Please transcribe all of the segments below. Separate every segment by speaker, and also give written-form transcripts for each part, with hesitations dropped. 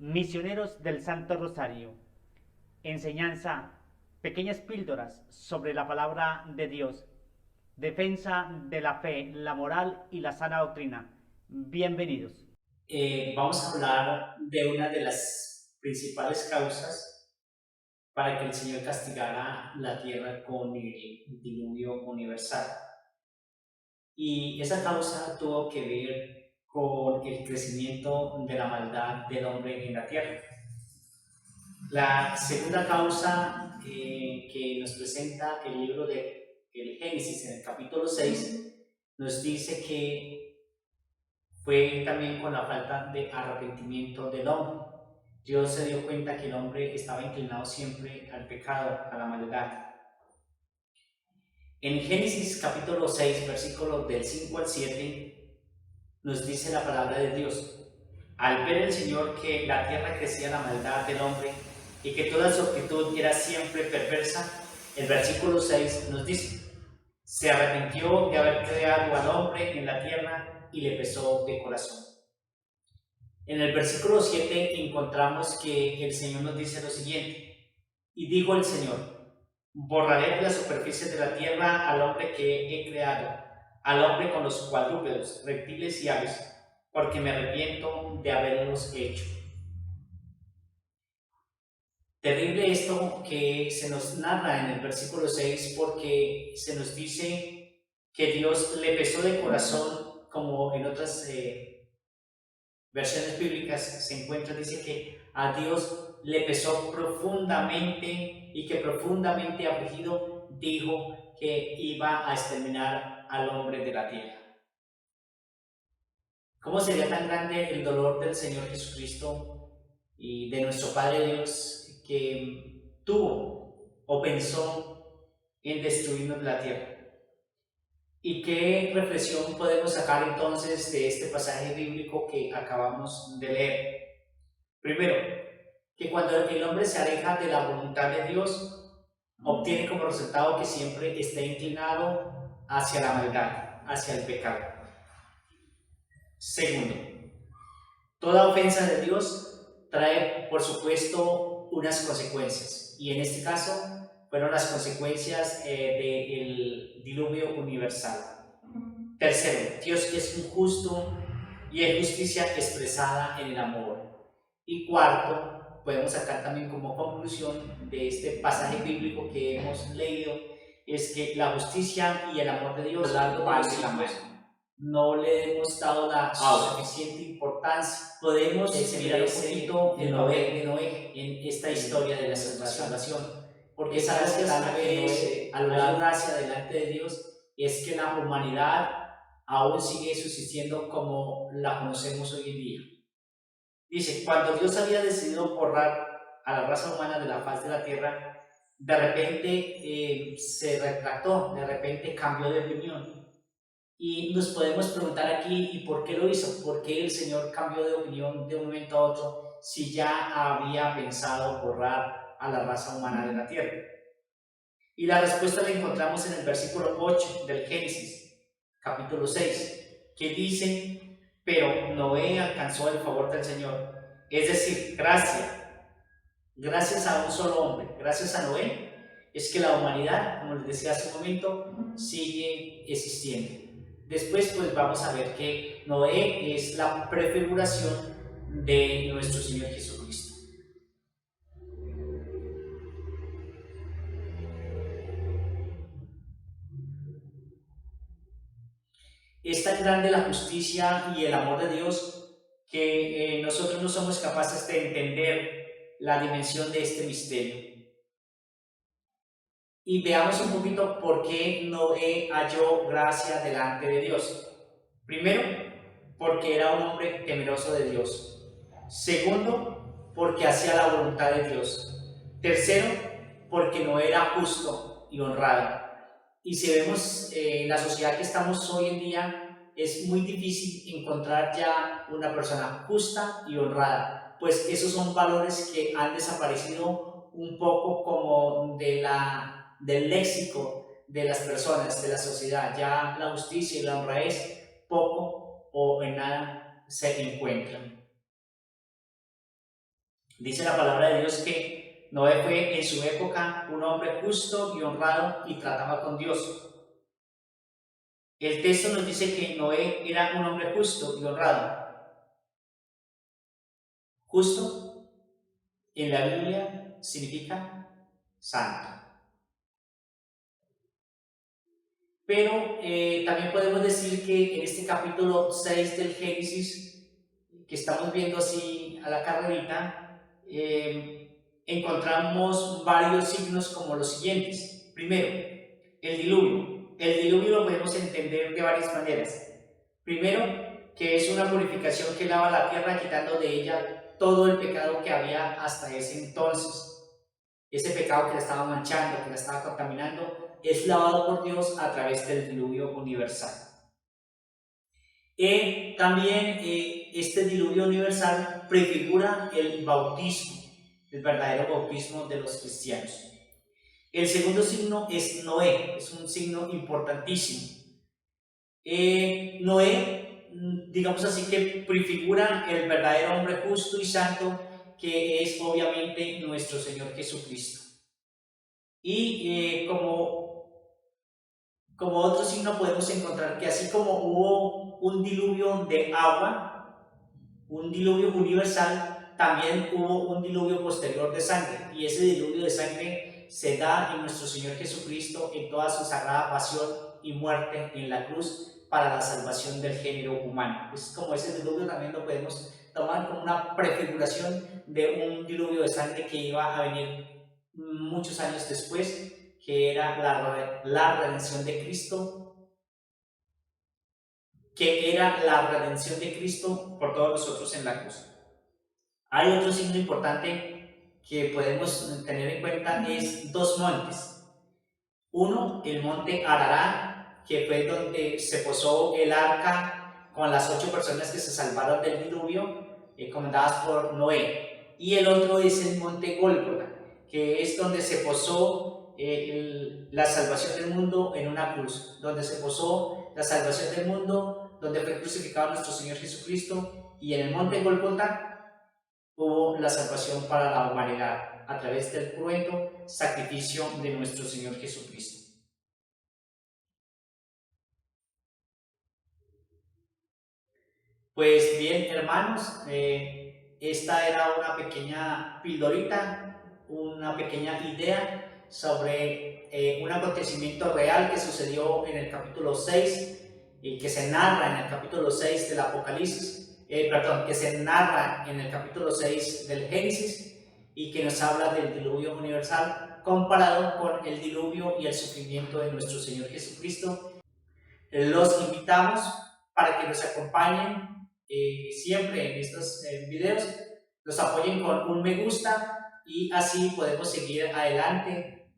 Speaker 1: Misioneros del Santo Rosario. Enseñanza, pequeñas píldoras sobre la palabra de Dios. Defensa de la fe, la moral y la sana doctrina. Bienvenidos.
Speaker 2: Vamos a hablar de una de las principales causas para que el Señor castigara la tierra con el diluvio universal. Y esa causa tuvo que ver con el crecimiento de la maldad del hombre en la tierra. La segunda causa que nos presenta el libro de el Génesis en el capítulo 6 nos dice que fue también con la falta de arrepentimiento del hombre. Dios se dio cuenta que el hombre estaba inclinado siempre al pecado, a la maldad. En Génesis capítulo 6, versículos del 5 al 7, nos dice la palabra de Dios. Al ver el Señor que la tierra crecía la maldad del hombre y que toda su actitud era siempre perversa, el versículo 6 nos dice: se arrepintió de haber creado al hombre en la tierra y le pesó de corazón. En el versículo 7 encontramos que el Señor nos dice lo siguiente: y dijo el Señor, borraré de la superficie de la tierra al hombre que he creado, al hombre con los cuadrúpedos, reptiles y aves, porque me arrepiento de haberlos hecho. Terrible esto que se nos narra en el versículo 6, porque se nos dice que Dios le pesó de corazón, como en otras versiones bíblicas se encuentra, dice que a Dios le pesó profundamente y que profundamente afligido dijo que iba a exterminar al hombre de la tierra. ¿Cómo sería tan grande el dolor del Señor Jesucristo y de nuestro Padre Dios que tuvo o pensó en destruirnos de la tierra? ¿Y qué reflexión podemos sacar entonces de este pasaje bíblico que acabamos de leer? Primero, que cuando el hombre se aleja de la voluntad de Dios, obtiene como resultado que siempre está inclinado hacia la maldad, hacia el pecado. Segundo, toda ofensa de Dios trae, por supuesto, unas consecuencias. Y en este caso, fueron las consecuencias del diluvio universal. Tercero, Dios es un justo y es justicia expresada en el amor. Y cuarto, podemos sacar también como conclusión de este pasaje bíblico que hemos leído, es que la justicia y el amor de Dios van de la mano. No le hemos dado la suficiente importancia. Podemos mirar un poquito de Noé en esta historia de la salvación, porque sabes que tal vez a lo largo de la gracia delante de Dios es que la humanidad aún sigue subsistiendo como la conocemos hoy en día. Dice, cuando Dios había decidido borrar a la raza humana de la faz de la tierra, de repente se retractó, de repente cambió de opinión. Y nos podemos preguntar aquí, ¿y por qué lo hizo? ¿Por qué el Señor cambió de opinión de un momento a otro si ya había pensado borrar a la raza humana de la tierra? Y la respuesta la encontramos en el versículo 8 del Génesis, capítulo 6, que dice: pero Noé alcanzó el favor del Señor. Es decir, gracias a un solo hombre, gracias a Noé, es que la humanidad, como les decía hace un momento, sigue existiendo. Después pues vamos a ver que Noé es la prefiguración de nuestro Señor Jesucristo. Es tan grande la justicia y el amor de Dios que nosotros no somos capaces de entender la dimensión de este misterio. Y veamos un poquito por qué Noé halló gracia delante de Dios. Primero, porque era un hombre temeroso de Dios. Segundo, porque hacía la voluntad de Dios. Tercero, porque no era justo y honrado. Y si vemos en la sociedad que estamos hoy en día, es muy difícil encontrar ya una persona justa y honrada, pues esos son valores que han desaparecido un poco como del léxico de las personas, de la sociedad. Ya la justicia y la honradez poco o en nada se encuentran. Dice la palabra de Dios que Noé fue en su época un hombre justo y honrado y trataba con Dios. El texto nos dice que Noé era un hombre justo y honrado. Justo en la Biblia significa santo. Pero también podemos decir que en este capítulo 6 del Génesis, que estamos viendo así a la carrerita, encontramos varios signos como los siguientes. Primero, el diluvio. El diluvio lo podemos entender de varias maneras. Primero, que es una purificación que lava la tierra quitando de ella todo el pecado que había hasta ese entonces. Ese pecado que la estaba manchando, que la estaba contaminando, es lavado por Dios a través del diluvio universal. También este diluvio universal prefigura el bautismo, el verdadero bautismo de los cristianos. El segundo signo es Noé, es un signo importantísimo. Noé, digamos así, que prefigura el verdadero hombre justo y santo, que es obviamente nuestro Señor Jesucristo. Y como otro signo podemos encontrar que así como hubo un diluvio de agua, un diluvio universal, también hubo un diluvio posterior de sangre. Y ese diluvio de sangre se da en nuestro Señor Jesucristo en toda su sagrada pasión y muerte en la cruz para la salvación del género humano. Es como ese diluvio también lo podemos tomar como una prefiguración de un diluvio de sangre que iba a venir muchos años después, que era la redención de Cristo, por todos nosotros en la cruz. Hay otro signo importante que podemos tener en cuenta, es dos montes. Uno, el monte Ararat, que fue donde se posó el arca con las 8 personas que se salvaron del diluvio, comandadas por Noé. Y el otro es el monte Gólgota, que es donde se posó la salvación del mundo en una cruz, donde se posó la salvación del mundo, donde fue crucificado nuestro Señor Jesucristo, y en el monte Gólgota hubo la salvación para la humanidad a través del cruento sacrificio de nuestro Señor Jesucristo. Pues bien, hermanos, esta era una pequeña pildorita, una pequeña idea sobre un acontecimiento real que sucedió en el capítulo 6 y que se narra en el capítulo 6 del Apocalipsis, que se narra en el capítulo 6 del Génesis y que nos habla del diluvio universal comparado con el diluvio y el sufrimiento de nuestro Señor Jesucristo. Los invitamos para que nos acompañen siempre en estos videos, nos apoyen con un me gusta y así podemos seguir adelante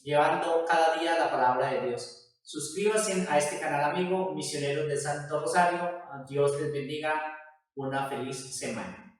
Speaker 2: llevando cada día la palabra de Dios. Suscríbanse a este canal amigo, Misioneros del Santo Rosario. Dios les bendiga. Una feliz semana.